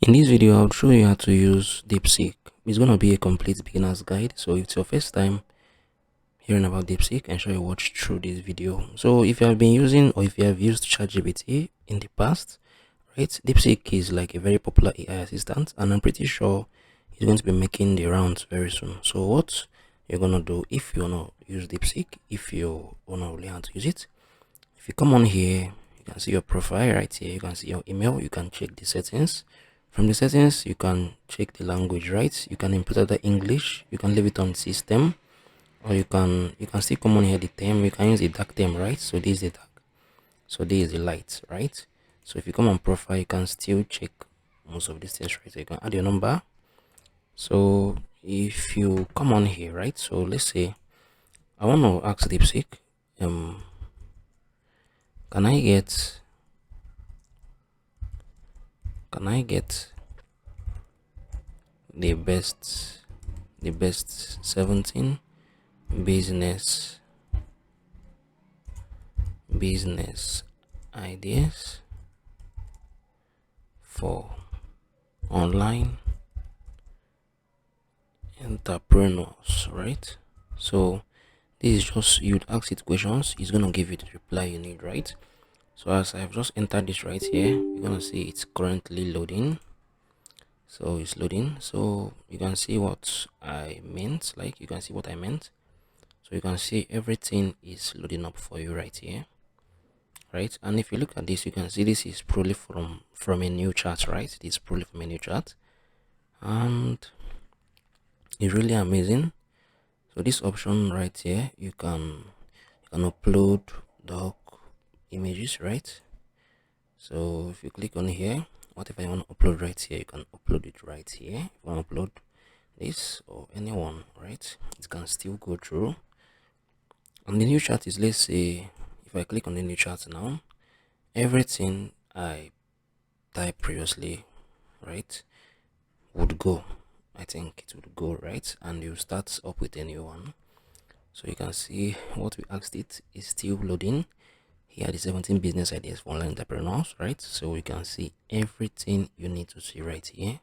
In this video, I'll show you how to use Deepseek. It's going to be a complete beginner's guide. So if it's your first time hearing about Deepseek, ensure you watch through this video. So if you have been using or if you have used ChatGPT in the past, right, Deepseek is like a very popular AI assistant, and I'm pretty sure it's going to be making the rounds very soon. So what you're going to do if you want to use Deepseek, if you want to learn how to use it, if you come on here, you can see your profile right here. You can see your email. You can check the settings. From the settings, you can check the language, right? You can input either English. You can leave it on system, or you can still come on here the term. You can use the dark term, right? So this is the dark. So this is the light, right? So if you come on profile, you can still check most of these things, right? So you can add your number. So if you come on here, right? So let's say I want to ask Deepseek, can I get the best 17 business ideas for online entrepreneurs, right? So this is just, you'd ask it questions, it's gonna give you the reply you need, right? So as I've just entered this right here, you're gonna see it's currently loading. So it's loading. So you can see what I meant, like you can see what I meant. So you can see everything is loading up for you right here, right? And if you look at this, you can see this is probably from a new chart, right? This is probably from a new chart, and it's really amazing. So this option right here, you can upload doc images, right? So if you click on here, whatever you want to upload right here, you can upload it right here. If you want to upload this or anyone, right, it can still go through. And the new chart is, let's say if I click on the new chart now, everything I typed previously, right, would go. I think it would go, right? And you start up with a new one. So you can see what we asked it is still loading. Here are the 17 business ideas for online entrepreneurs, right? So you can see everything you need to see right here.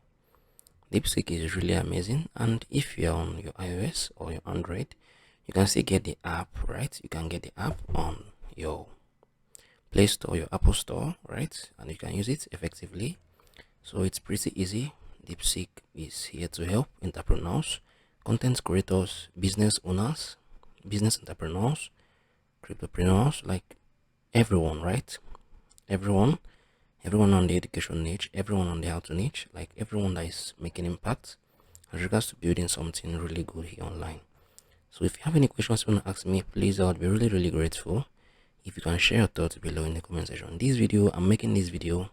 Deepseek is really amazing, and if you're on your iOS or your Android, you can still get the app, right? You can get the app on your Play Store, your Apple Store, right? And you can use it effectively. So it's pretty easy. Deepseek is here to help entrepreneurs, content creators, business owners, business entrepreneurs, cryptopreneurs, like everyone, right? Everyone on the education niche, everyone on the how-to niche, like everyone that is making impact as regards to building something really good here online. So if you have any questions you want to ask me, please, I would be really grateful if you can share your thoughts below in the comment section. This video, I'm making this video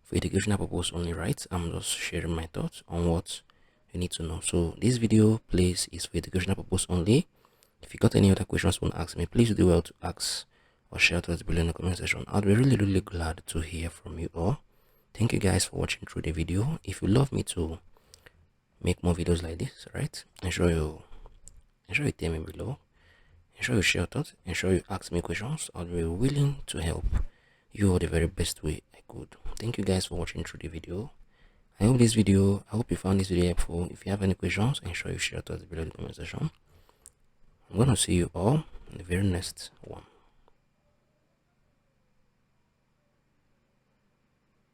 for educational purpose only, right? I'm just sharing my thoughts on what you need to know. So this video, please, is for educational purpose only. If you got any other questions you want to ask me, please do well to ask or share thoughts below in the comment section. I'll be really glad to hear from you all. Thank you guys for watching through the video. If you love me to make more videos like this, right, ensure you tell me below, ensure you share thoughts, ensure you ask me questions. I'll be willing to help you the very best way I could. Thank you guys for watching through the video. I hope you found this video helpful. If you have any questions, ensure you share thoughts below in the comment section. I'm gonna see you all in the very next one.